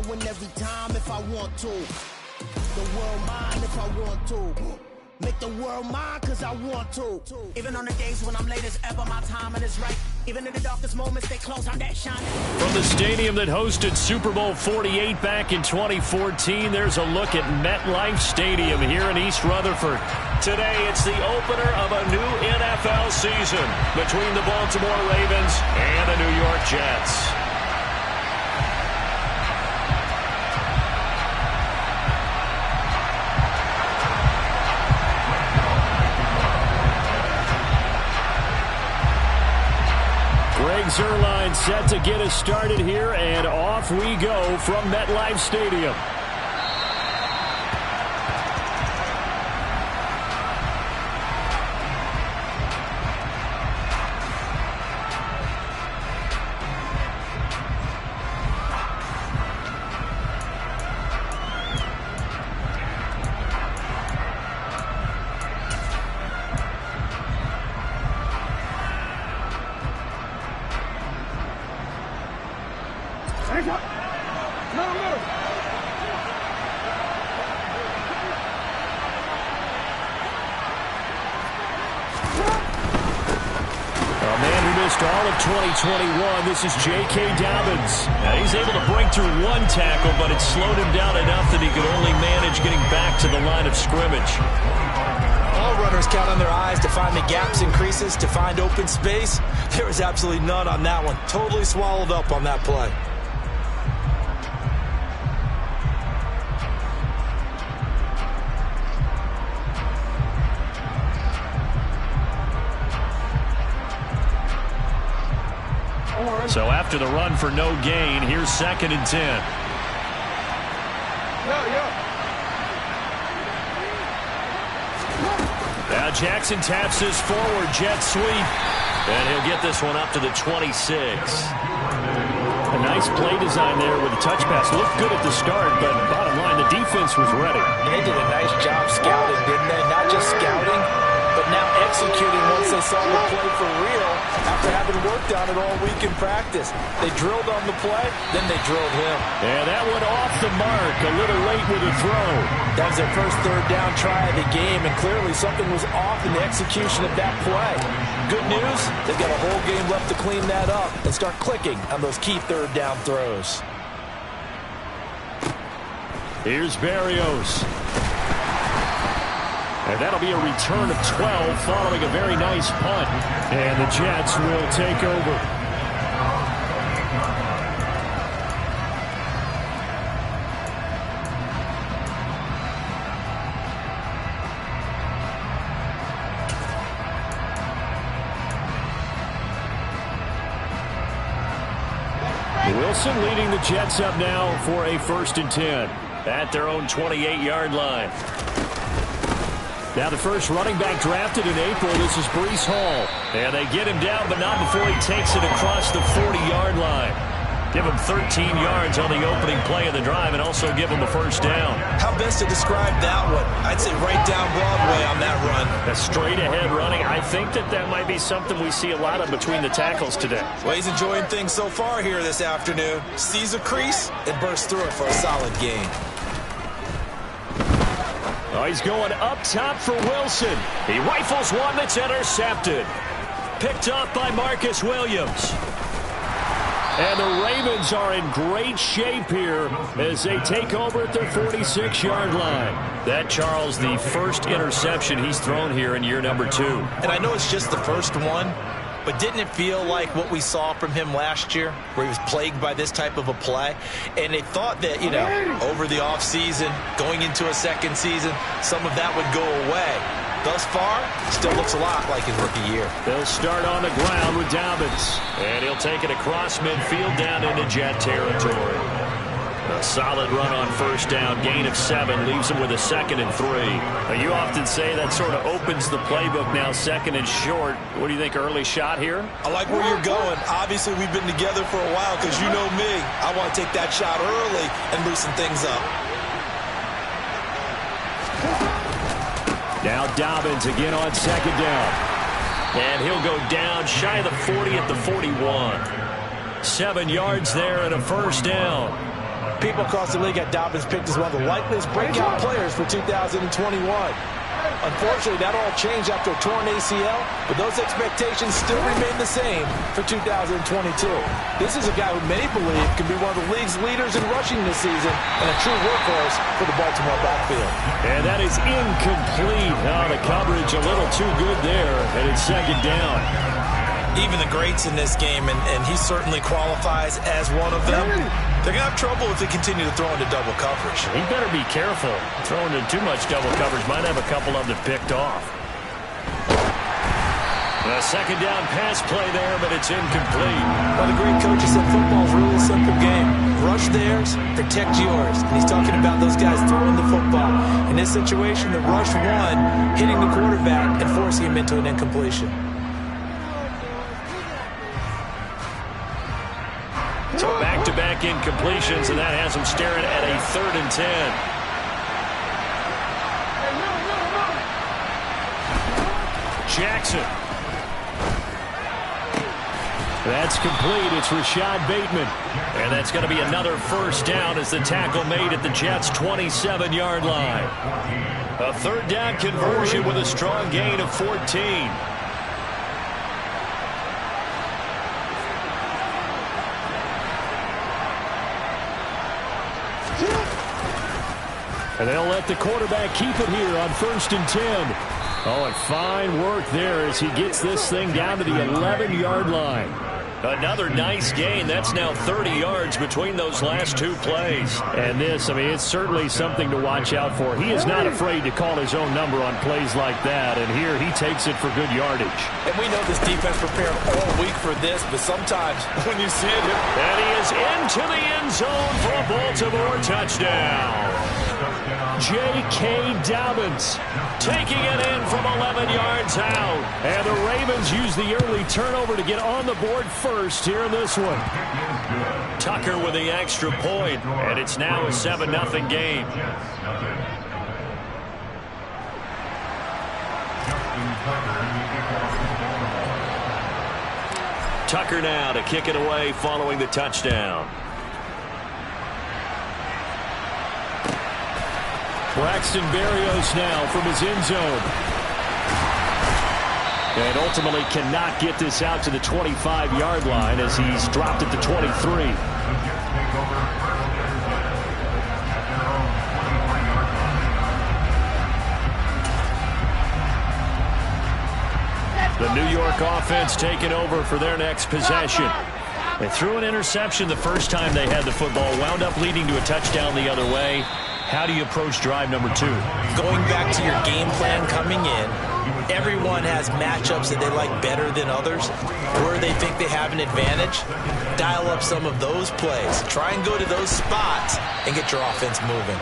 win every time if I want to. The world mine if I want to. Make the world mine cause I want to. Even on the days when I'm late as ever, my timing is right. Even in the darkest moments, they close, I'm that shining. From the stadium that hosted Super Bowl 48 back in 2014, there's a look at MetLife Stadium here in East Rutherford. Today, it's the opener of a new NFL season between the Baltimore Ravens and the New York Jets. Greg Zuerlein set to get us started here, and off we go from MetLife Stadium. All of 2021, this is J.K. Dobbins. Now he's able to break through one tackle, but it slowed him down enough that he could only manage getting back to the line of scrimmage. All runners count on their eyes to find the gaps and creases, to find open space. There was absolutely none on that one. Totally swallowed up on that play. So after the run for no gain, here's 2nd and 10. Now Jackson taps his forward jet sweep, and he'll get this one up to the 26. A nice play design there with the touch pass. Looked good at the start, but bottom line, the defense was ready. They did a nice job scouting, didn't they? Not just scouting, but now executing once they saw the play for real after having worked on it all week in practice. They drilled on the play, then they drilled him. And that one off the mark, a little late with the throw. That was their first third down try of the game, and clearly something was off in the execution of that play. Good news, they've got a whole game left to clean that up and start clicking on those key third down throws. Here's Berrios. And that'll be a return of 12 following a very nice punt. And the Jets will take over. Wilson leading the Jets up now for a 1st and 10 at their own 28-yard line. Now the first running back drafted in April, this is Breece Hall. And they get him down, but not before he takes it across the 40-yard line. Give him 13 yards on the opening play of the drive and also give him a 1st down. How best to describe that one? I'd say right down Broadway on that run. A straight-ahead running. I think that might be something we see a lot of between the tackles today. Well, he's enjoying things so far here this afternoon. Sees a crease and bursts through it for a solid gain. Oh, he's going up top for Wilson. He rifles one that's intercepted. Picked off by Marcus Williams. And the Ravens are in great shape here as they take over at their 46-yard line. That, Charles, the first interception he's thrown here in year number 2. And I know it's just the first one, but didn't it feel like what we saw from him last year, where he was plagued by this type of a play? And they thought that, you know, over the offseason, going into a second season, some of that would go away. Thus far, still looks a lot like his rookie year. They'll start on the ground with Dobbins. And he'll take it across midfield down into Jet territory. A solid run on 1st down, gain of 7, leaves him with a 2nd and 3. Now, you often say that sort of opens the playbook now, 2nd and short. What do you think, early shot here? I like where you're going. Obviously, we've been together for a while because you know me. I want to take that shot early and loosen things up. Now Dobbins again on 2nd down. And he'll go down shy of the 40 at the 41. 7 yards there and a 1st down. People across the league had Dobbins picked as one of the likeliest breakout players for 2021. Unfortunately, that all changed after a torn ACL, but those expectations still remain the same for 2022. This is a guy who many believe can be one of the league's leaders in rushing this season and a true workhorse for the Baltimore backfield. And that is incomplete. Oh, the coverage a little too good there, and it's second down. Even the greats in this game, and he certainly qualifies as one of them, they're going to have trouble if they continue to throw into double coverage. He better be careful. Throwing into too much double coverage might have a couple of them picked off. A second down pass play there, but it's incomplete. Well, the great coach said football's a really simple game. Rush theirs, protect yours. And he's talking about those guys throwing the football. In this situation, the rush one, hitting the quarterback and forcing him into an incompletion. So back-to-back incompletions, and that has him staring at a 3rd and 10. Jackson. That's complete. It's Rashad Bateman. And that's going to be another first down as the tackle made at the Jets' 27-yard line. A 3rd down conversion with a strong gain of 14. And they'll let the quarterback keep it here on 1st and 10. Oh, and fine work there as he gets this thing down to the 11-yard line. Another nice gain. That's now 30 yards between those last 2 plays. And this, I mean, it's certainly something to watch out for. He is not afraid to call his own number on plays like that. And here he takes it for good yardage. And we know this defense prepared all week for this, but sometimes when you see it, and he is into the end zone for a Baltimore touchdown. J.K. Dobbins taking it in from 11 yards out. And the Ravens use the early turnover to get on the board first here in this one. Tucker with the extra point, and it's now a 7-0 game. Tucker now to kick it away following the touchdown. Braxton Berrios now from his end zone. And ultimately cannot get this out to the 25-yard line as he's dropped at the 23. The New York offense taking over for their next possession. They threw an interception the first time they had the football, wound up leading to a touchdown the other way. How do you approach drive number 2? Going back to your game plan coming in, everyone has matchups that they like better than others, where they think they have an advantage. Dial up some of those plays. Try and go to those spots and get your offense moving.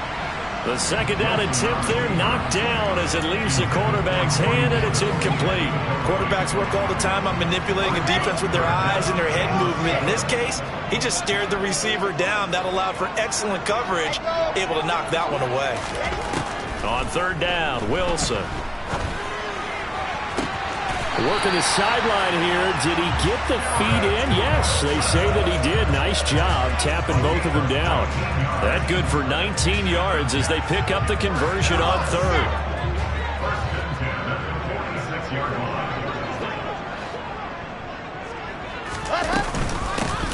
The second down attempt there knocked down as it leaves the quarterback's hand, and it's incomplete. Quarterbacks work all the time on manipulating a defense with their eyes and their head movement. In this case, he just stared the receiver down. That allowed for excellent coverage, able to knock that one away. On 3rd down, Wilson. Working the sideline here. Did he get the feet in? Yes, they say that he did. Nice job tapping both of them down. That good for 19 yards as they pick up the conversion on 3rd.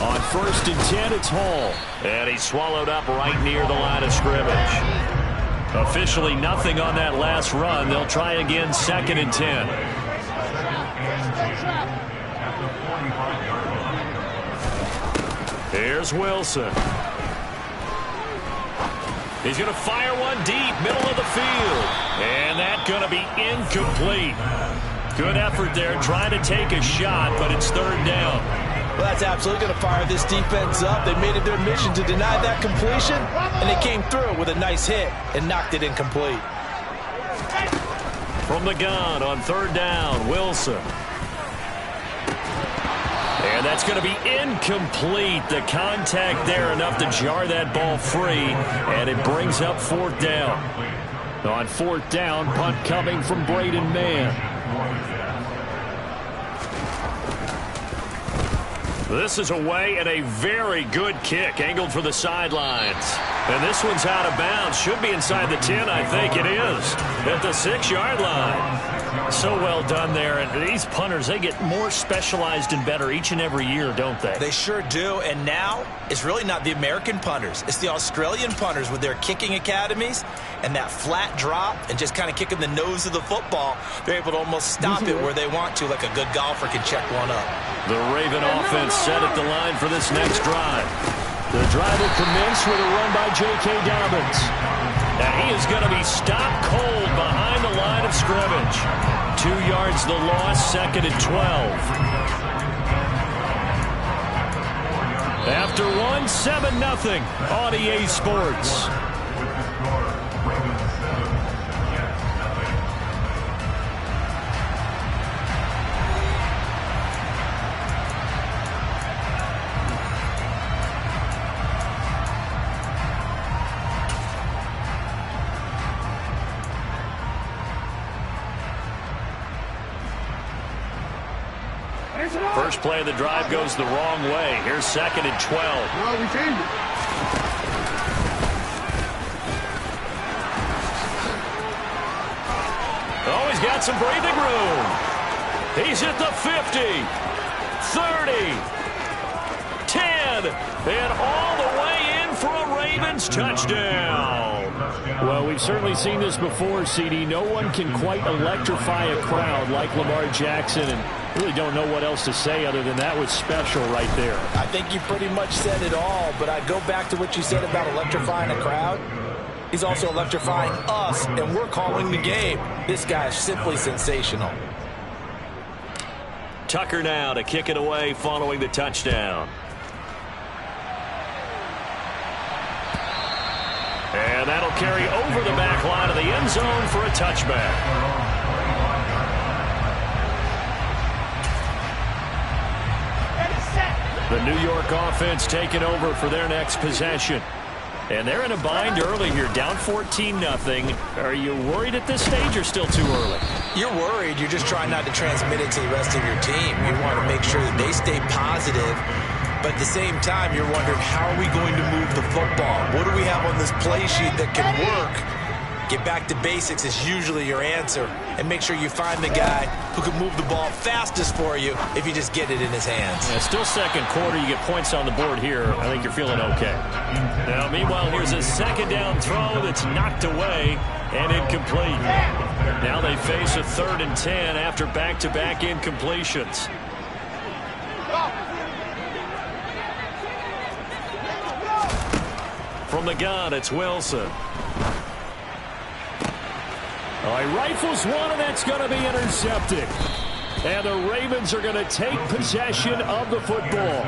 On 1st and 10, it's Hall. And he's swallowed up right near the line of scrimmage. Officially nothing on that last run. They'll try again 2nd and 10. Here's Wilson. He's going to fire one deep, middle of the field. And that's going to be incomplete. Good effort there, trying to take a shot, but it's 3rd down. Well, that's absolutely going to fire this defense up. They made it their mission to deny that completion, and they came through with a nice hit and knocked it incomplete. From the gun on 3rd down, Wilson. And that's going to be incomplete. The contact there enough to jar that ball free, and it brings up 4th down. On 4th down, punt coming from Braden Mann. This is away and a very good kick angled for the sidelines. And this one's out of bounds. Should be inside the 10, I think it is. At the 6-yard line. So well done there. And these punters, they get more specialized and better each and every year, don't they? They sure do. And now it's really not the American punters. It's the Australian punters with their kicking academies and that flat drop and just kind of kicking the nose of the football. They're able to almost stop it where they want to, like a good golfer can check one up. The Raven offense set at the line for this next drive. The drive will commence with a run by J.K. Dobbins. And he is going to be stopped cold behind the line of scrimmage. 2 yards the loss, 2nd and 12. After 7-0 on EA Sports. First play of the drive goes the wrong way. Here's 2nd and 12. Well, we changed it. Oh, he's got some breathing room. He's at the 50, 30, 10, and all the way in for a Ravens touchdown. Well, we've certainly seen this before, CD. No one can quite electrify a crowd like Lamar Jackson, and really don't know what else to say other than that was special right there. I think you pretty much said it all, but I go back to what you said about electrifying a crowd. He's also electrifying us, and we're calling the game. This guy is simply sensational. Tucker now to kick it away following the touchdown. And that'll carry over the back line of the end zone for a touchback. The New York offense taking over for their next possession. And they're in a bind early here, down 14-0. Are you worried at this stage or still too early? You're worried. You're just trying not to transmit it to the rest of your team. You want to make sure that they stay positive. But at the same time, you're wondering, how are we going to move the football? What do we have on this play sheet that can work? Get back to basics is usually your answer. And make sure you find the guy who can move the ball fastest for you if you just get it in his hands. Yeah, still second quarter. You get points on the board here. I think you're feeling okay. Now, meanwhile, here's a second down throw that's knocked away and incomplete. Now they face a 3rd and 10 after back-to-back incompletions. From the gun, it's Wilson. He rifles one, and that's going to be intercepted. And the Ravens are going to take possession of the football.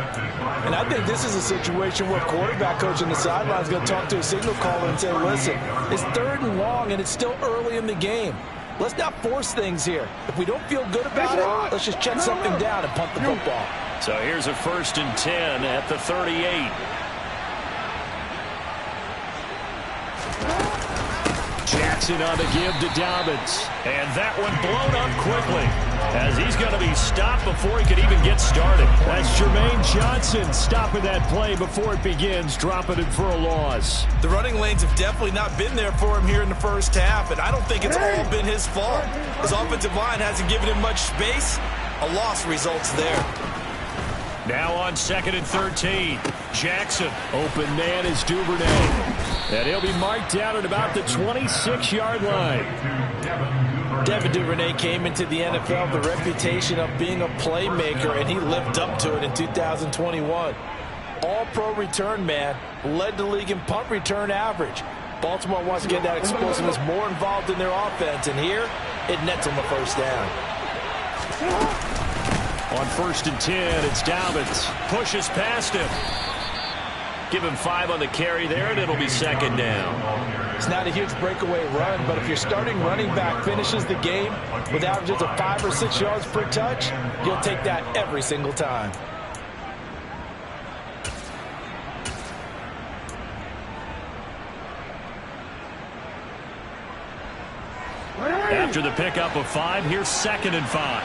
And I think this is a situation where quarterback coach on the sideline is going to talk to a signal caller and say, listen, it's 3rd and long, and it's still early in the game. Let's not force things here. If we don't feel good about it, let's just check something down and punt the football. So here's a 1st and 10 at the 38. Jackson on the give to Dobbins. And that one blown up quickly as he's going to be stopped before he could even get started. That's Jermaine Johnson stopping that play before it begins, dropping it for a loss. The running lanes have definitely not been there for him here in the first half, and I don't think it's all been his fault. His offensive line hasn't given him much space. A loss results there. Now on 2nd and 13. Jackson, open man is Duvernay. And he'll be marked down at about the 26-yard line. Devin Duvernay came into the NFL with the reputation of being a playmaker, and he lived up to it in 2021. All-pro return man, led the league in punt return average. Baltimore wants to get that explosiveness more involved in their offense, and here it nets on the first down. On 1st and 10, it's Dobbins. Pushes past him. Give him 5 on the carry there, and it'll be 2nd down. It's not a huge breakaway run, but if your starting running back finishes the game with averages of 5 or 6 yards per touch, you'll take that every single time. After the pickup of 5, here's 2nd and 5.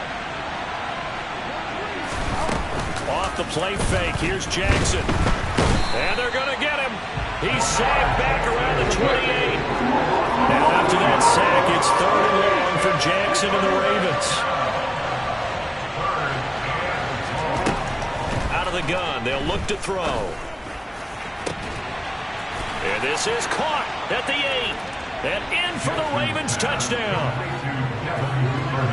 Off off the play fake. Here's Jackson. And they're going to get him. He's sacked back around the 28. Now after that sack, it's 3rd and long for Jackson and the Ravens. Out of the gun, they'll look to throw. And this is caught at the 8. And in for the Ravens touchdown.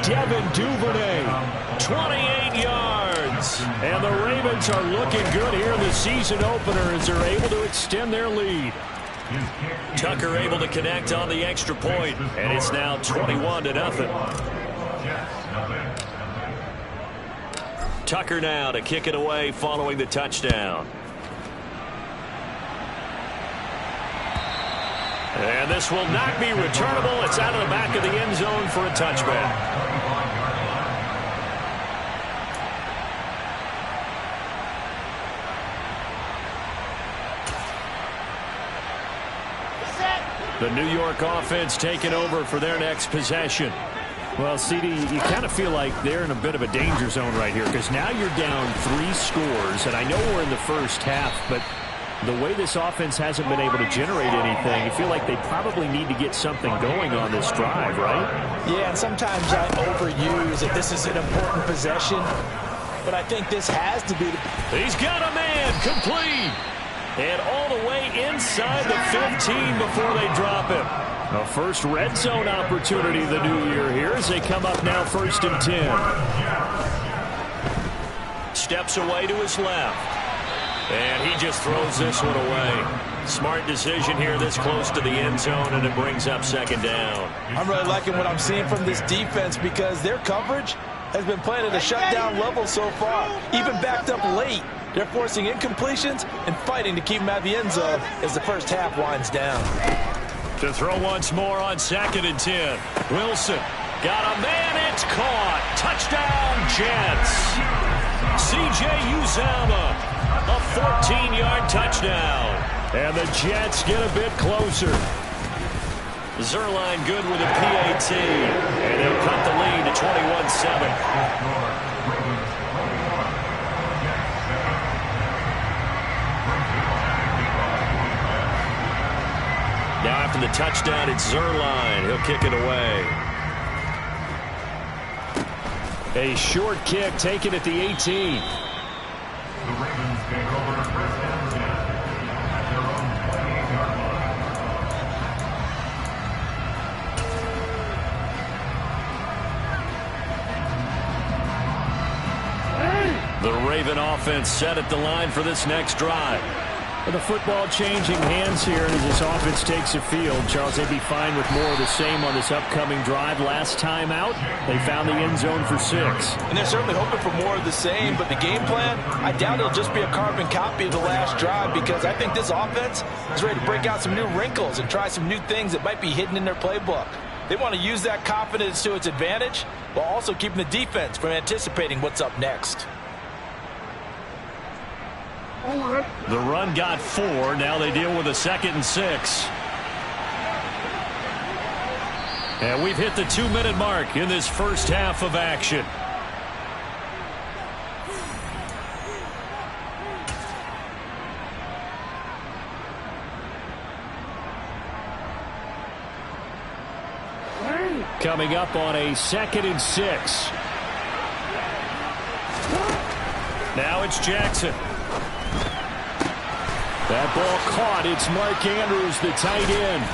Ntjw, 28 yards. And the Ravens are looking good here in the season opener as they're able to extend their lead. Tucker able to connect on the extra point, and it's now 21-0. Tucker now to kick it away following the touchdown. And this will not be returnable. It's out of the back of the end zone for a touchback. The New York offense taking over for their next possession. Well, CD, you kind of feel like they're in a bit of a danger zone right here because now you're down 3 scores, and I know we're in the first half, but the way this offense hasn't been able to generate anything, you feel like they probably need to get something going on this drive, right? Yeah, and sometimes I overuse that this is an important possession, but I think this has to be He's got a man, complete! And all the way inside the 15 before they drop him. A first red zone opportunity the new year here as they come up now 1st and 10. Steps away to his left. And he just throws this one away. Smart decision here this close to the end zone, and it brings up 2nd down. I'm really liking what I'm seeing from this defense because their coverage has been playing at a shutdown level so far, even backed up late. They're forcing incompletions and fighting to keep them out of the end zone as the first half winds down. To throw once more on 2nd and 10. Wilson got a man. It's caught. Touchdown, Jets. C.J. Uzomah, a 14-yard touchdown. And the Jets get a bit closer. Zerline good with a PAT. And they'll cut the lead to 21-7. Now after the touchdown, it's Zerline. He'll kick it away. A short kick taken at the 18. The Ravens take over the first down at their own 28-yard line. The Raven offense set at the line for this next drive. With the football changing hands here as this offense takes the field, Charles, they'd be fine with more of the same on this upcoming drive. Last time out, they found the end zone for 6. And they're certainly hoping for more of the same, but the game plan, I doubt it'll just be a carbon copy of the last drive because I think this offense is ready to break out some new wrinkles and try some new things that might be hidden in their playbook. They want to use that confidence to its advantage while also keeping the defense from anticipating what's up next. The run got 4. Now they deal with a 2nd and 6. And we've hit the 2-minute mark in this first half of action. Coming up on a 2nd and 6. Now it's Jackson. That ball caught. It's Mark Andrews, the tight end.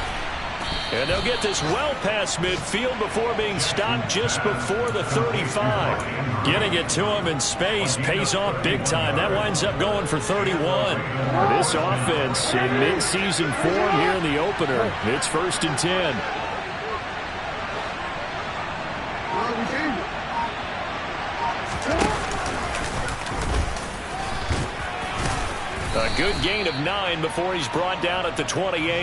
And they'll get this well past midfield before being stopped just before the 35. Getting it to him in space pays off big time. That winds up going for 31. This offense in mid-season form here in the opener. It's 1st and 10. A good gain of 9 before he's brought down at the 28.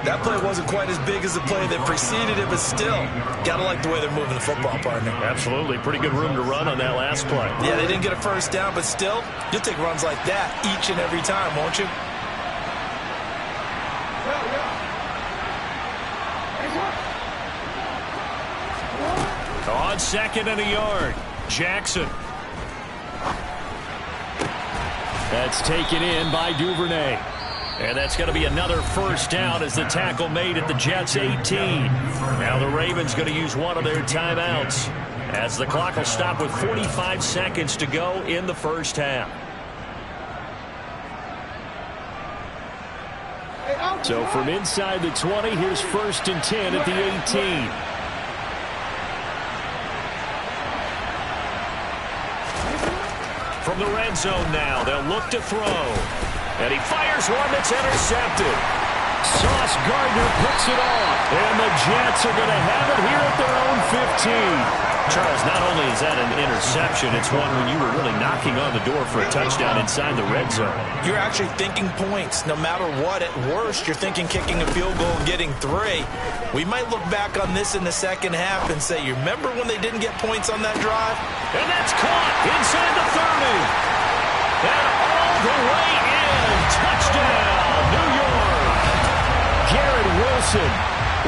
That play wasn't quite as big as the play that preceded it, but still, got to like the way they're moving the football, partner. Absolutely. Pretty good room to run on that last play. Yeah, they didn't get a first down, but still, you'll take runs like that each and every time, won't you? On 2nd and a yard, Jackson. That's taken in by Duvernay. And that's going to be another first down as the tackle made at the Jets' 18. Now the Ravens going to use one of their timeouts as the clock will stop with 45 seconds to go in the first half. So from inside the 20, here's 1st and 10 at the 18. From the red zone now, they'll look to throw. And he fires one that's intercepted. Sauce Gardner picks it off. And the Jets are going to have it here at their own 15. Charles, not only is that an interception, it's one when you were really knocking on the door for a touchdown inside the red zone. You're actually thinking points. No matter what, at worst, you're thinking kicking a field goal and getting 3. We might look back on this in the second half and say, you remember when they didn't get points on that drive? And that's caught inside the 30. And all the way in. Touchdown, New York. Garrett Wilson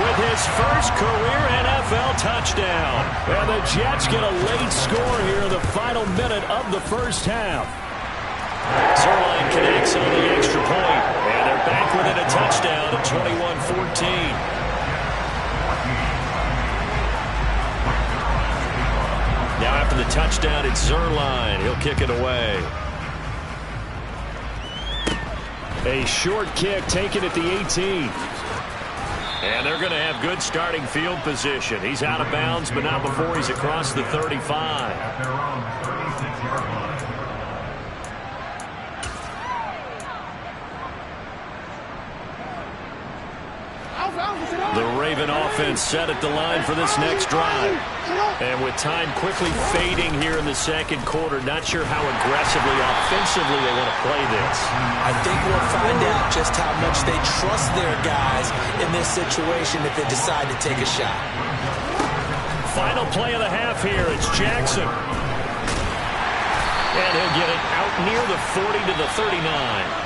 with his first career NFL touchdown. And the Jets get a late score here in the final minute of the first half. Zerline connects on the extra point, and they're back within a touchdown at 21-14. Now after the touchdown, it's Zerline. He'll kick it away. A short kick taken at the 18. And they're going to have good starting field position. He's out of bounds, but not before he's across the 35. At their own 36-yard line. The Raven offense set at the line for this next drive. And with time quickly fading here in the second quarter, not sure how aggressively, offensively they want to play this. I think we'll find out just how much they trust their guys in this situation if they decide to take a shot. Final play of the half here. It's Jackson. And he'll get it out near the 40 to the 39.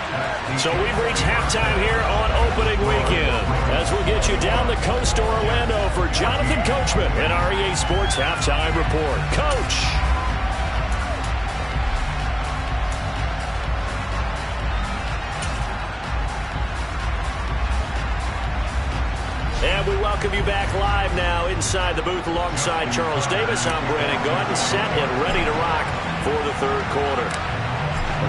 So we've reached halftime here on opening weekend as we'll get you down the coast to Orlando for Jonathan Coachman and our EA Sports Halftime Report. Coach. And we welcome you back live now inside the booth alongside Charles Davis. I'm Brandon Gaudin, set and ready to rock for the third quarter.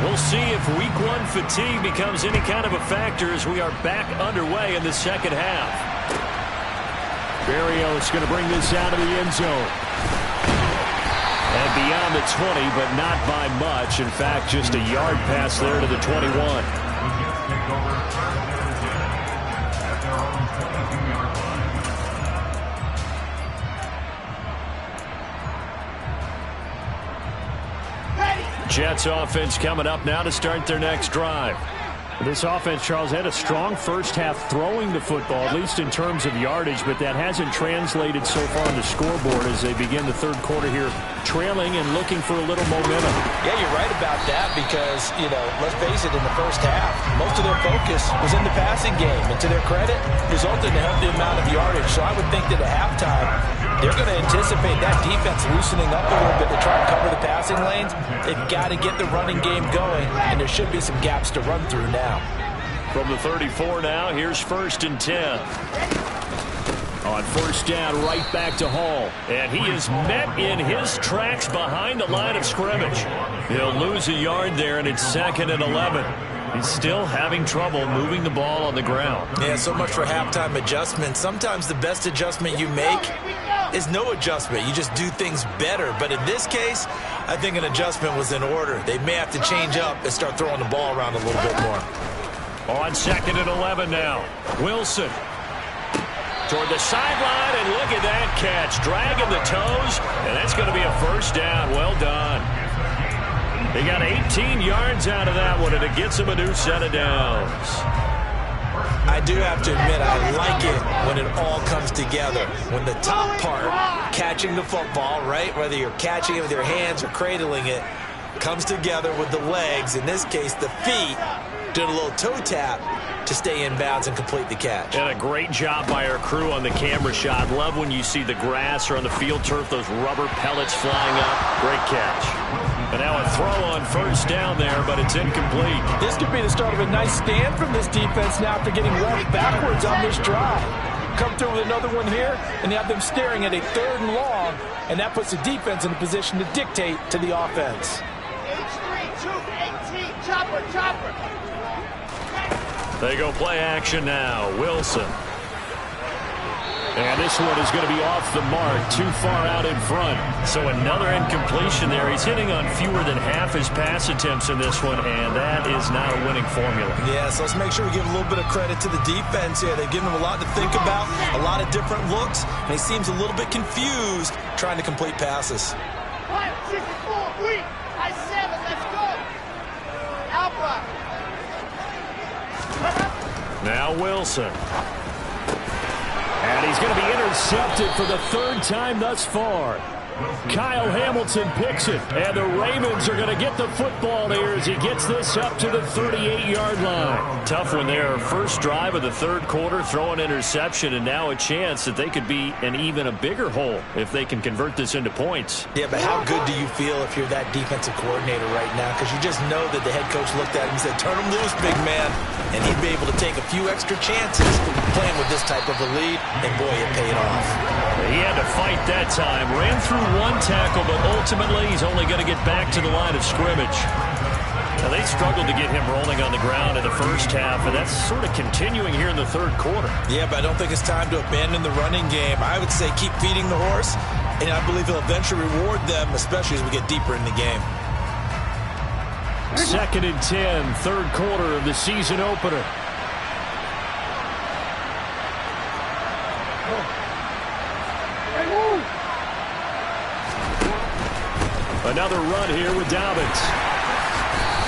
We'll see if week 1 fatigue becomes any kind of a factor as we are back underway in the second half. Berrios going to bring this out of the end zone. And beyond the 20, but not by much. In fact, just a yard pass there to the 21. The Jets take over 3rd and 10 at their own 22-yard line. Jets offense coming up now to start their next drive. This offense, Charles, had a strong first half throwing the football, at least in terms of yardage, but that hasn't translated so far on the scoreboard as they begin the third quarter here, trailing and looking for a little momentum. Yeah, you're right about that because, let's face it, in the first half, most of their focus was in the passing game. And to their credit, resulted in a healthy amount of yardage. So I would think that at halftime, they're going to anticipate that defense loosening up a little bit to try and cover the passing lanes. They've got to get the running game going, and there should be some gaps to run through now. From the 34 now, here's 1st and 10. On first down, right back to Hall. And he is met in his tracks behind the line of scrimmage. He'll lose a yard there, and it's 2nd and 11. He's still having trouble moving the ball on the ground. Yeah, so much for halftime adjustment. Sometimes the best adjustment you make is no adjustment. You just do things better. But in this case, I think an adjustment was in order. They may have to change up and start throwing the ball around a little bit more. On 2nd and 11 now. Wilson toward the sideline, and look at that catch. Dragging the toes, and that's going to be a first down. Well done. They got 18 yards out of that one, and it gets them a new set of downs. I do have to admit, I like it when it all comes together. When the top part, catching the football, right, whether you're catching it with your hands or cradling it, comes together with the legs, in this case the feet, did a little toe tap, to stay in bounds and complete the catch. And a great job by our crew on the camera shot. Love when you see the grass or on the field turf, those rubber pellets flying up. Great catch. And now a throw on first down there, but it's incomplete. This could be the start of a nice stand from this defense now after getting left backwards on this drive. Come through with another one here, and they have them staring at a 3rd and long, and that puts the defense in a position to dictate to the offense. H3, 2, 18, chopper. They go play action now. Wilson. And this one is going to be off the mark, too far out in front. So another incompletion there. He's hitting on fewer than half his pass attempts in this one, and that is not a winning formula. Yeah, so let's make sure we give a little bit of credit to the defense here. They've given him a lot to think about, a lot of different looks, and he seems a little bit confused trying to complete passes. 5, 6, 4, 3, I 7, let's go. Alpha. Now Wilson. And he's going to be intercepted for the 3rd time thus far. Kyle Hamilton picks it, and the Ravens are going to get the football here as he gets this up to the 38-yard line. Tough one there. First drive of the 3rd quarter, throw an interception, and now a chance that they could be in even a bigger hole if they can convert this into points. Yeah, but how good do you feel if you're that defensive coordinator right now? Because you just know that the head coach looked at him and said, turn him loose, big man. And he'd be able to take a few extra chances playing with this type of a lead, and boy, it paid off. He had to fight that time. Ran through one tackle, but ultimately he's only going to get back to the line of scrimmage. Now, they struggled to get him rolling on the ground in the first half, and that's sort of continuing here in the 3rd quarter. Yeah, but I don't think it's time to abandon the running game. I would say keep feeding the horse, and I believe he'll eventually reward them, especially as we get deeper in the game. 2nd and 10, 3rd quarter of the season opener. Another run here with Dobbins.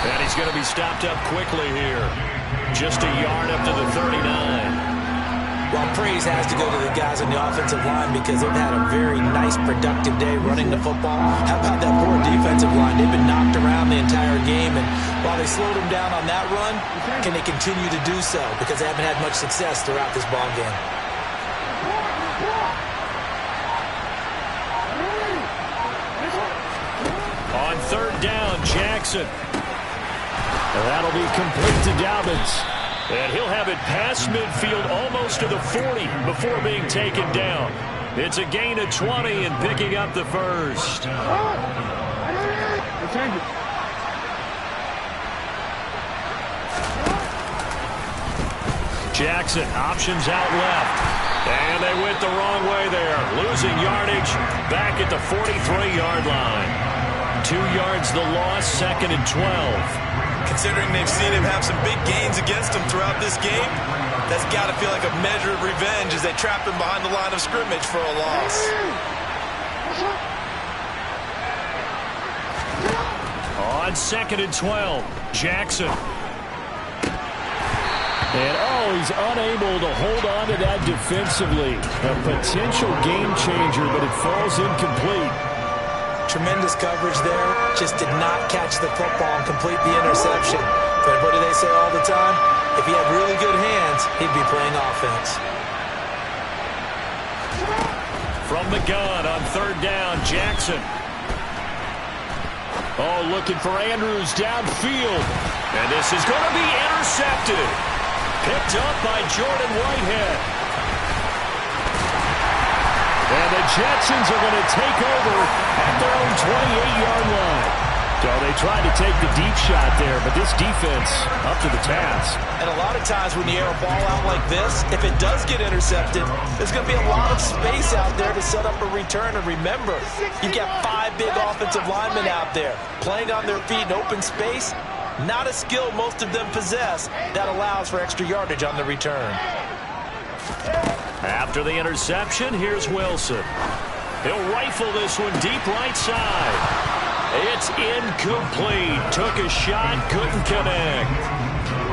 And he's going to be stopped up quickly here. Just a yard up to the 39. Well, praise has to go to the guys on the offensive line because they've had a very nice, productive day running the football. How about that poor defensive line? They've been knocked around the entire game, and while they slowed them down on that run, can they continue to do so? Because they haven't had much success throughout this ball game. On 3rd down, Jackson. And that'll be complete to Dobbins. And he'll have it past midfield almost to the 40 before being taken down. It's a gain of 20 and picking up the first. Jackson, options out left. And they went the wrong way there. Losing yardage back at the 43-yard line. 2 yards the loss, 2nd and 12. Considering they've seen him have some big gains against him throughout this game, that's got to feel like a measure of revenge as they trap him behind the line of scrimmage for a loss. On 2nd and 12, Jackson. And, he's unable to hold on to that defensively. A potential game changer, but it falls incomplete. Tremendous coverage there. Just did not catch the football and complete the interception. But what do they say all the time? If he had really good hands, he'd be playing offense. From the gun on 3rd down, Jackson. Looking for Andrews downfield. And this is going to be intercepted. Picked up by Jordan Whitehead. And the Jetsons are going to take over at their own 28-yard line. So they tried to take the deep shot there, but this defense up to the task. And a lot of times when you air a ball out like this, if it does get intercepted, there's going to be a lot of space out there to set up a return. And remember, you've got 5 big offensive linemen out there playing on their feet in open space. Not a skill most of them possess that allows for extra yardage on the return. After the interception, here's Wilson. He'll rifle this one deep right side. It's incomplete. Took a shot, couldn't connect.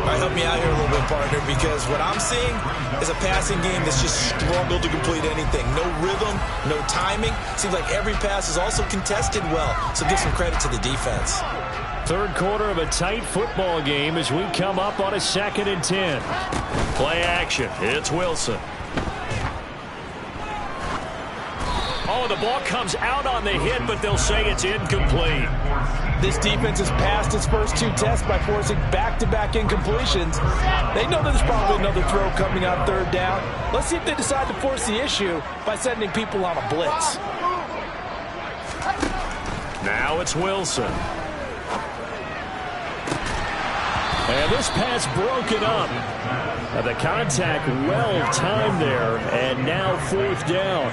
All right, help me out here a little bit, partner, because what I'm seeing is a passing game that's just struggled to complete anything. No rhythm, no timing. Seems like every pass is also contested well, so give some credit to the defense. Third quarter of a tight football game as we come up on a 2nd and 10. Play action. It's Wilson. Oh, the ball comes out on the hit, but they'll say it's incomplete. This defense has passed its first 2 tests by forcing back-to-back incompletions. They know there's probably another throw coming on 3rd down. Let's see if they decide to force the issue by sending people on a blitz. Now it's Wilson. And this pass broken up. The contact well timed there, and now 4th down.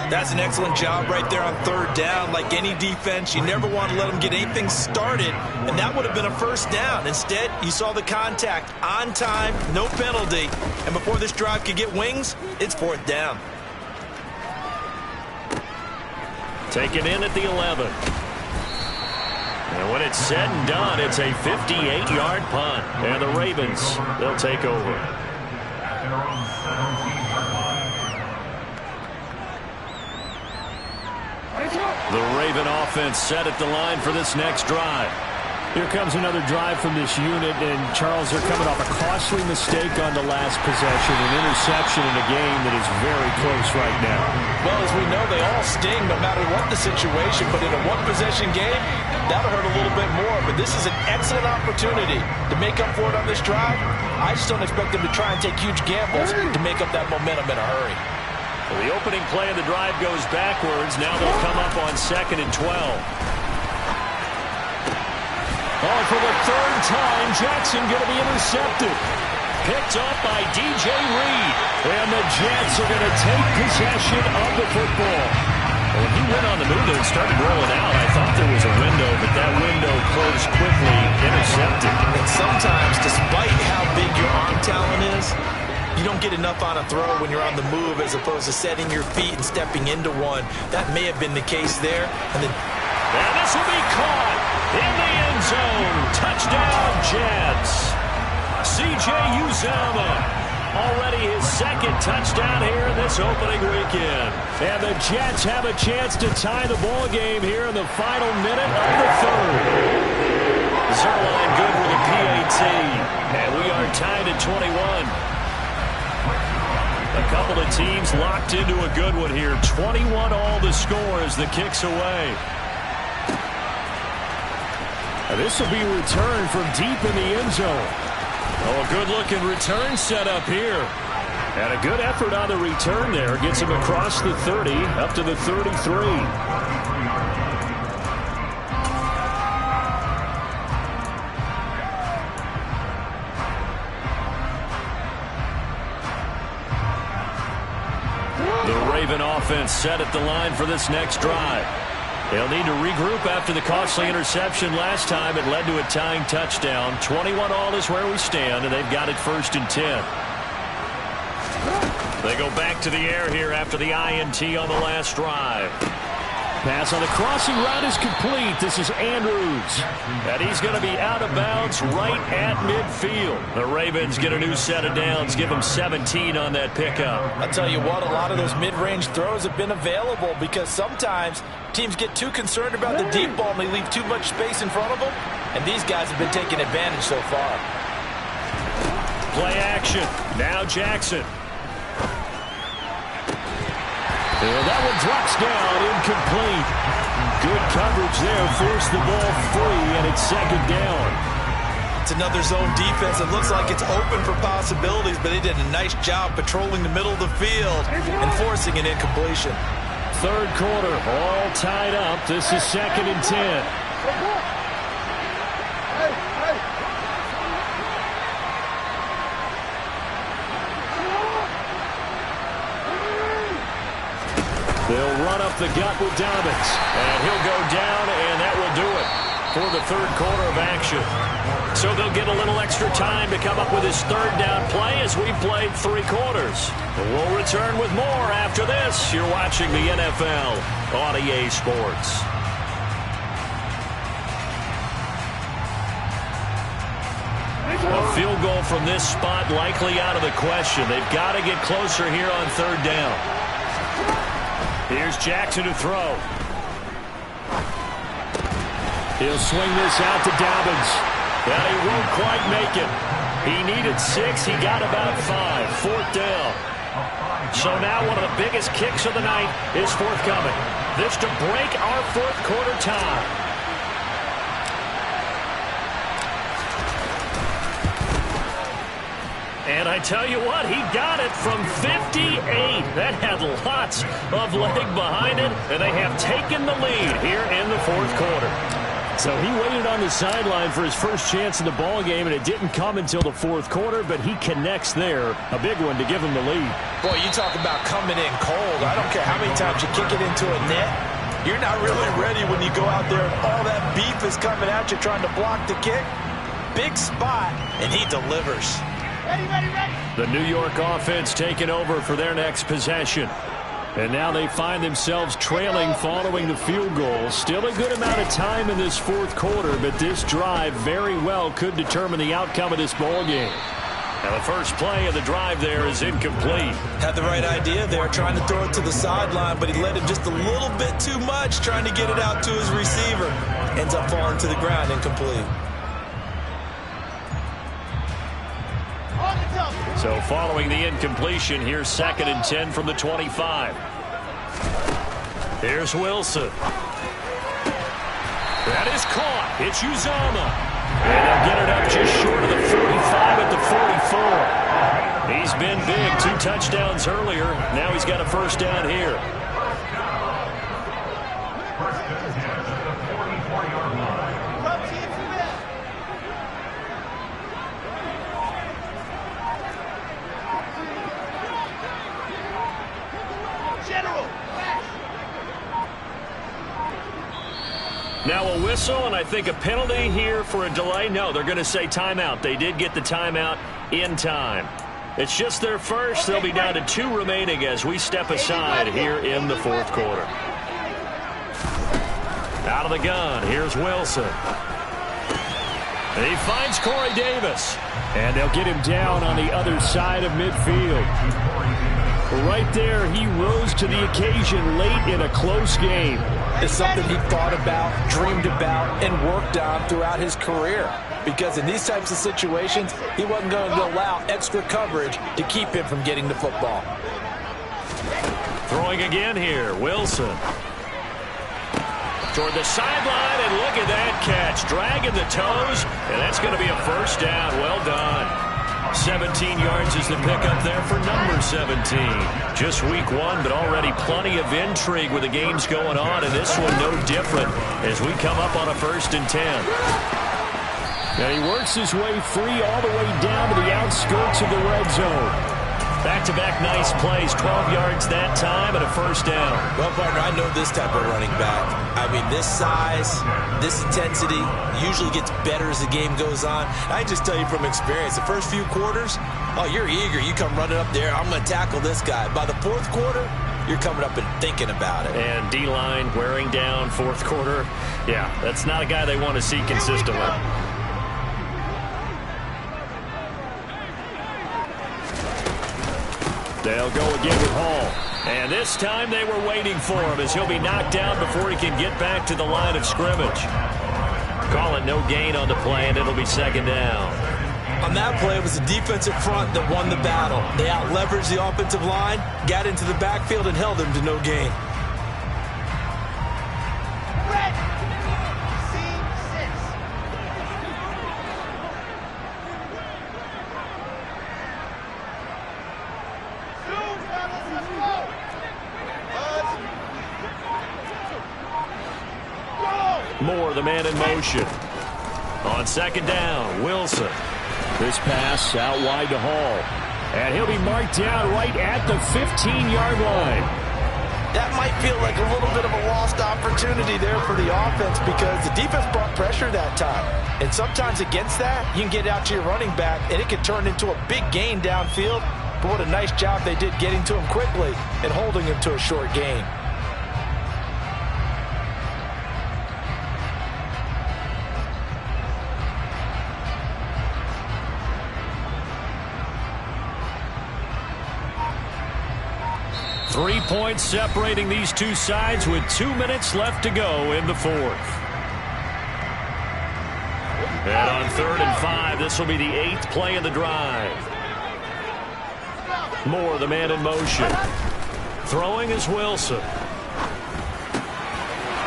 That's an excellent job right there on 3rd down. Like any defense, you never want to let them get anything started, and that would have been a 1st down. Instead, you saw the contact on time, no penalty, and before this drive could get wings, it's 4th down. Taken in at the 11. And when it's said and done, it's a 58-yard punt. And the Ravens, they'll take over. The Raven offense set at the line for this next drive. Here comes another drive from this unit, and Charles, they're coming off a costly mistake on the last possession, an interception in a game that is very close right now. Well, as we know, they all sting no matter what the situation, but in a one-possession game, that'll hurt a little bit more. But this is an excellent opportunity to make up for it on this drive. I just don't expect them to try and take huge gambles to make up that momentum in a hurry. Well, the opening play of the drive goes backwards. Now they'll come up on 2nd and 12. Oh, for the 3rd time, Jackson going to be intercepted. Picked up by DJ Reed. And the Jets are going to take possession of the football. Well, when he went on the move and started rolling out, I thought there was a window, but that window closed quickly, intercepted. And sometimes, despite how big your arm talent is, you don't get enough on a throw when you're on the move as opposed to setting your feet and stepping into one. That may have been the case there. And this will be caught in the end zone. Touchdown, Jets. C.J. Uzomah, already his 2nd touchdown here in this opening weekend. And the Jets have a chance to tie the ball game here in the final minute of the 3rd. Zerline good with a PAT. And we are tied at 21. A couple of teams locked into a good one here. 21 all the score as the kick's away. And this will be returned from deep in the end zone. Oh, a good-looking return set up here. And a good effort on the return there. Gets him across the 30, up to the 33. The Raven offense set at the line for this next drive. They'll need to regroup after the costly interception last time. It led to a tying touchdown. 21 all is where we stand, and they've got it 1st and 10. They go back to the air here after the INT on the last drive. Pass on the crossing route is complete. This is Andrews. And he's going to be out of bounds right at midfield. The Ravens get a new set of downs. Give them 17 on that pickup. I'll tell you what, a lot of those mid-range throws have been available because sometimes teams get too concerned about the deep ball and they leave too much space in front of them. And these guys have been taking advantage so far. Play action. Now Jackson. And that one drops down, incomplete. Good coverage there, forced the ball free, and it's 2nd down. It's another zone defense. It looks like it's open for possibilities, but they did a nice job patrolling the middle of the field and forcing an incompletion. 3rd quarter, all tied up. This is 2nd and 10. They'll run up the gut with Dobbins. And he'll go down, and that will do it for the 3rd quarter of action. So they'll get a little extra time to come up with his 3rd down play as we played 3 quarters. We'll return with more after this. You're watching the NFL on EA Sports. A field goal from this spot likely out of the question. They've got to get closer here on 3rd down. Here's Jackson to throw. He'll swing this out to Dobbins. And he won't quite make it. He needed 6. He got about 5. Fourth down. So now one of the biggest kicks of the night is forthcoming. This to break our fourth quarter tie. And I tell you what, he got it from 58. That had lots of leg behind it, and they have taken the lead here in the fourth quarter. So he waited on the sideline for his first chance in the ball game, and it didn't come until the fourth quarter, but he connects there. A big one to give him the lead. Boy, you talk about coming in cold. I don't care how many times you kick it into a net. You're not really ready when you go out there and all that beef is coming at you trying to block the kick. Big spot, and he delivers. Ready, ready, ready. The New York offense taking over for their next possession. And now they find themselves trailing following the field goal. Still a good amount of time in this fourth quarter, but this drive very well could determine the outcome of this ball game. Now the first play of the drive there is incomplete. Had the right idea there, trying to throw it to the sideline, but he let him just a little bit too much, trying to get it out to his receiver. Ends up falling to the ground, incomplete. So following the incompletion, here's 2nd and 10 from the 25. Here's Wilson. That is caught. It's Uzama. And they'll get it up just short of the 45 at the 44. He's been big. 2 touchdowns earlier. Now he's got a first down here. First and 10 at the 44-yard line. Now a whistle, and I think a penalty here for a delay. No, they're going to say timeout. They did get the timeout in time. It's just their first. They'll be down to 2 remaining as we step aside here in the fourth quarter. Out of the gun, here's Wilson. And he finds Corey Davis. And they'll get him down on the other side of midfield. Right there, he rose to the occasion late in a close game. It's something he thought about, dreamed about, and worked on throughout his career. Because in these types of situations, he wasn't going to allow extra coverage to keep him from getting the football. Throwing again here, Wilson. Toward the sideline, and look at that catch. Dragging the toes, and that's going to be a first down. Well done. 17 yards is the pickup there for number 17. Just week 1, but already plenty of intrigue with the games going on, and this one no different as we come up on a 1st and 10. Now he works his way free all the way down to the outskirts of the red zone. Back-to-back nice plays, 12 yards that time and a first down. Well, partner, I know this type of running back. I mean, this size, this intensity usually gets better as the game goes on. I just tell you from experience, the first few quarters, oh, you're eager. You come running up there, I'm going to tackle this guy. By the fourth quarter, you're coming up and thinking about it. And D-line wearing down fourth quarter. Yeah, that's not a guy they want to see consistently. They'll go again with Hall. And this time they were waiting for him as he'll be knocked down before he can get back to the line of scrimmage. Call it no gain on the play, and it'll be 2nd down. On that play, it was the defensive front that won the battle. They out-leveraged the offensive line, got into the backfield, and held him to no gain. Moore, the man in motion. On 2nd down, Wilson. This pass out wide to Hall. And he'll be marked down right at the 15-yard line. That might feel like a little bit of a lost opportunity there for the offense because the defense brought pressure that time. And sometimes against that, you can get out to your running back, and it can turn into a big gain downfield. But what a nice job they did getting to him quickly and holding him to a short gain. Three points separating these two sides with 2 minutes left to go in the fourth. And on 3rd and 5, this will be the 8th play of the drive. Moore, the man in motion. Throwing is Wilson.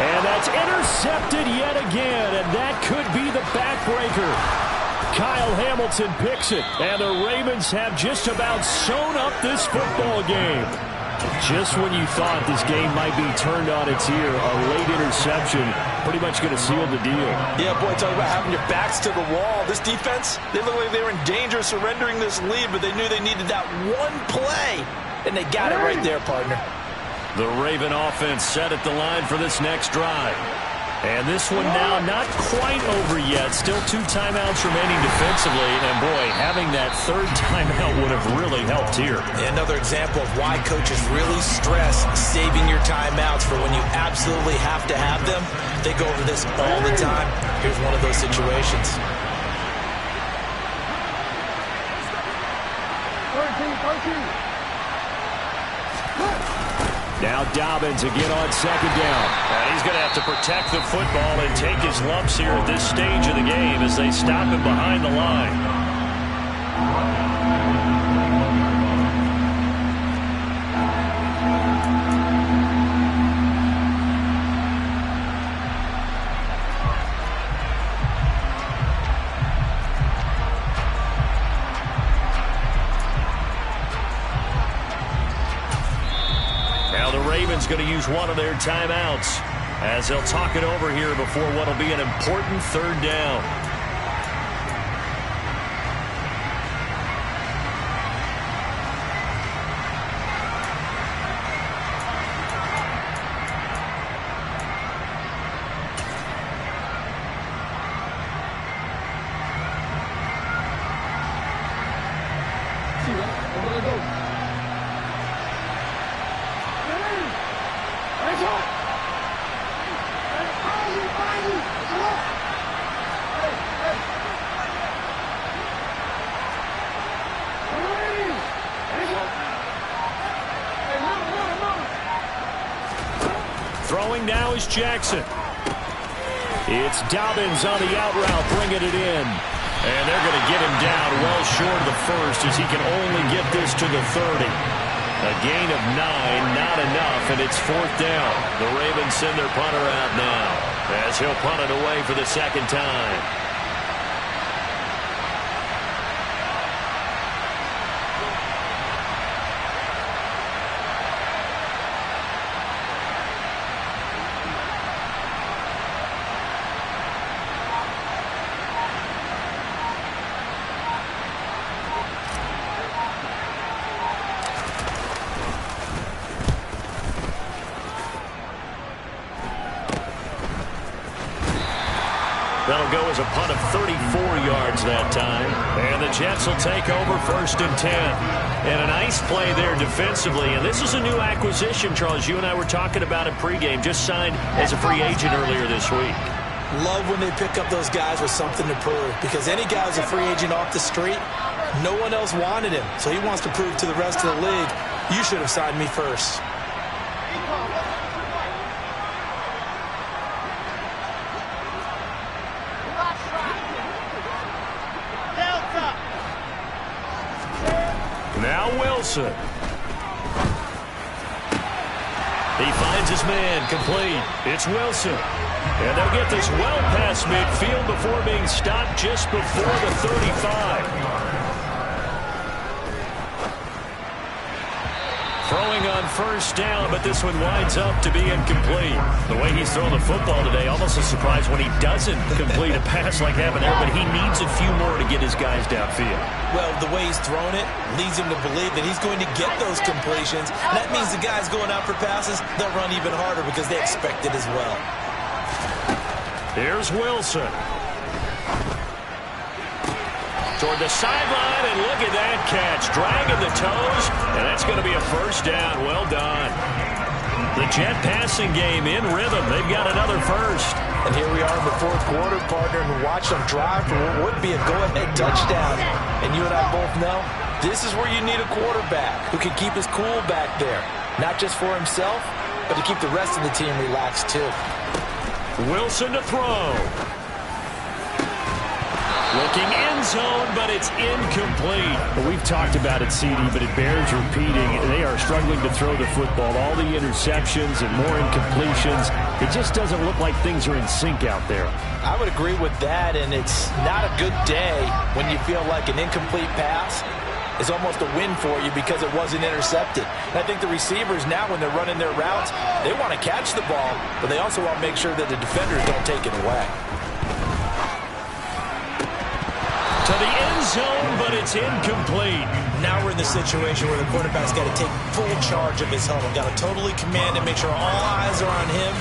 And that's intercepted yet again, and that could be the backbreaker. Kyle Hamilton picks it, and the Ravens have just about sewn up this football game. Just when you thought this game might be turned on its ear, a late interception pretty much going to seal the deal. Yeah, boy, talk about having your backs to the wall. This defense, they look like they were in danger of surrendering this lead, but they knew they needed that one play, and they got it right there, partner. The Raven offense set at the line for this next drive. And this one now not quite over yet. Still 2 timeouts remaining defensively. And, boy, having that 3rd timeout would have really helped here. Another example of why coaches really stress saving your timeouts for when you absolutely have to have them. They go over this all the time. Here's one of those situations. 13. Now Dobbins again on 2nd down. And he's going to have to protect the football and take his lumps here at this stage of the game as they stop him behind the line. Going to use one of their timeouts as they'll talk it over here before what will be an important 3rd down. Throwing now is Jackson. It's Dobbins on the out route, bringing it in. And they're going to get him down well short of the 1st as he can only get this to the 30. A gain of 9, not enough, and it's 4th down. The Ravens send their punter out now as he'll punt it away for the 2nd time. That'll go as a punt of 34 yards that time. And the Jets will take over 1st and 10. And a nice play there defensively. And this is a new acquisition, Charles. You and I were talking about it pregame. Just signed as a free agent earlier this week. Love when they pick up those guys with something to prove. Because any guy who's a free agent off the street, no one else wanted him. So he wants to prove to the rest of the league, you should have signed me first. Now Wilson. He finds his man, complete. It's Wilson. And they'll get this well past midfield before being stopped just before the 35. Throwing on 1st down, but this one winds up to be incomplete. The way he's thrown the football today, almost a surprise when he doesn't complete a pass like happened there, but he needs a few more to get his guys downfield. Well, the way he's thrown it leads him to believe that he's going to get those completions. And that means the guys going out for passes, they'll run even harder because they expect it as well. Here's Wilson. Toward the sideline, and look at that catch. Dragging the toes, and that's going to be a 1st down. Well done. The Jet passing game in rhythm. They've got another 1st. And here we are in the 4th quarter, partner, and watch them drive for what would be a go-ahead touchdown. And you and I both know this is where you need a quarterback who can keep his cool back there. Not just for himself, but to keep the rest of the team relaxed too. Wilson to throw. Looking end zone, but it's incomplete. Well, we've talked about it, CD, but it bears repeating. They are struggling to throw the football. All the interceptions and more incompletions. It just doesn't look like things are in sync out there. I would agree with that, and it's not a good day when you feel like an incomplete pass is almost a win for you because it wasn't intercepted. And I think the receivers now, when they're running their routes, they want to catch the ball, but they also want to make sure that the defenders don't take it away. To the end zone, but it's incomplete. Now we're in the situation where the quarterback's got to take full charge of his huddle. Got to totally command and make sure all eyes are on him.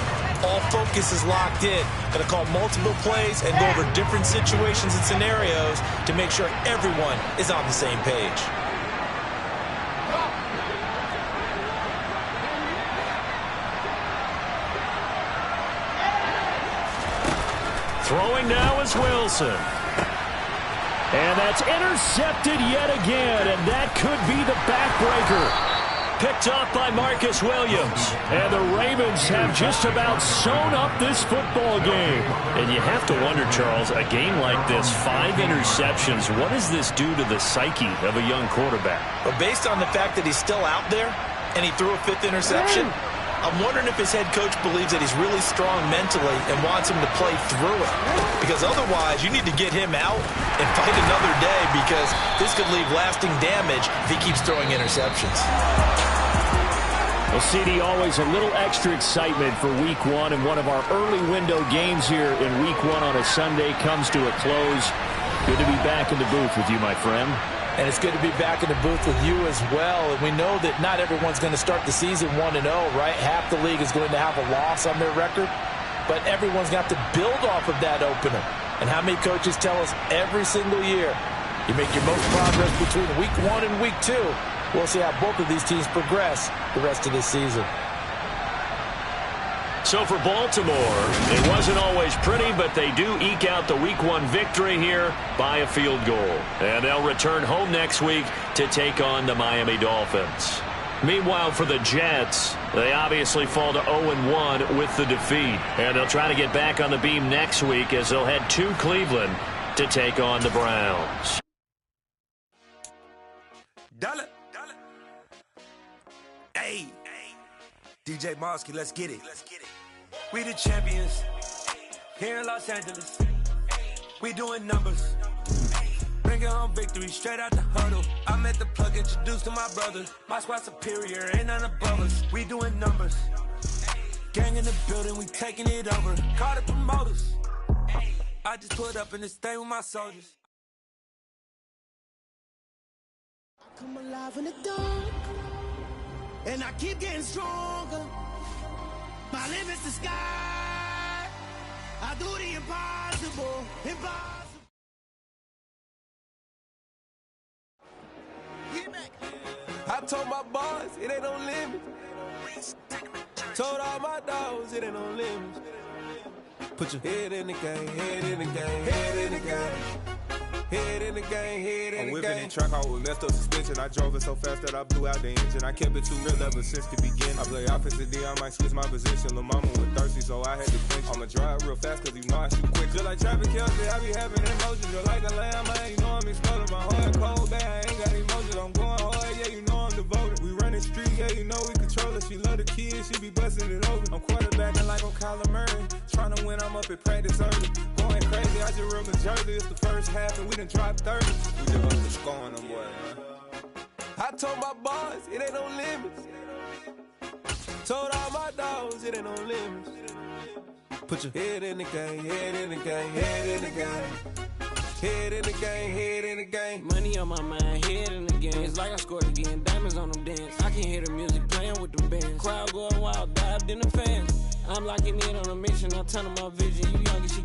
All focus is locked in. Got to call multiple plays and go over different situations and scenarios to make sure everyone is on the same page. Throwing now is Wilson. And that's intercepted yet again, and that could be the backbreaker. Picked off by Marcus Williams. And the Ravens have just about sewn up this football game. And you have to wonder, Charles, a game like this, 5 interceptions, what does this do to the psyche of a young quarterback? But based on the fact that he's still out there and he threw a 5th interception, I'm wondering if his head coach believes that he's really strong mentally and wants him to play through it. Because otherwise, you need to get him out and fight another day, because this could leave lasting damage if he keeps throwing interceptions. Well, CD, always a little extra excitement for Week 1, and one of our early window games here in Week 1 on a Sunday comes to a close. Good to be back in the booth with you, my friend. And it's good to be back in the booth with you as well. And we know that not everyone's going to start the season 1-0, right? Half the league is going to have a loss on their record. But everyone's got to build off of that opener. And how many coaches tell us every single year, you make your most progress between Week 1 and Week 2. We'll see how both of these teams progress the rest of this season. So for Baltimore, it wasn't always pretty, but they do eke out the Week 1 victory here by a field goal. And they'll return home next week to take on the Miami Dolphins. Meanwhile, for the Jets, they obviously fall to 0-1 with the defeat. And they'll try to get back on the beam next week as they'll head to Cleveland to take on the Browns. Dollar. Hey. DJ Mosky, let's get it. We the champions here in Los Angeles. We doing numbers. Bringing home victory straight out the huddle. I met the plug, introduced to my brother. My squad superior, ain't none above us. We doing numbers. Gang in the building, we taking it over. Call the promoters. I just put up in this thing with my soldiers. I come alive in the dark, and I keep getting stronger. My limit's the sky. I do the impossible. Get back. I told my boys, it ain't no limit. Told all my dogs, it ain't no limit. Put your head in the game, head in the game, head in the game. Head in the game, head in the game. I'm whipping in track out with messed up suspension. I drove it so fast that I blew out the engine. I kept it too real ever since the beginning. I play offensive D, I might switch my position. Lil' mama was thirsty, so I had to quench. I'ma drive real fast, cause you know I shoot quick. Just like traffic Kelsey, I be having emotions. Just like a lamb, man, you know I'm exploding. My heart cold, bad, I ain't got emotions. I'm going hard, yeah, you know I'm devoted. We running street, yeah, you know we control it. She love the kids, she be busting it over. I'm quarterbacking like I'm Kyler Murray. Trying to win, I'm up at practice early. Going crazy, I just real the jersey. It's the first half, and we done dropped 30. We just up to scoring them, boy, man. I told my boys, it ain't no limits. Told all my dogs, it ain't no limits. Put your head in the game, head in the game, head in the game. Head in the game, head in the game. Money on my mind, head in the game. It's like I scored again, diamonds on them dance. I can hear the music playing with them bands. Crowd going wild, dived in the fans. I'm locking in on a mission, I turn on my vision. You young and she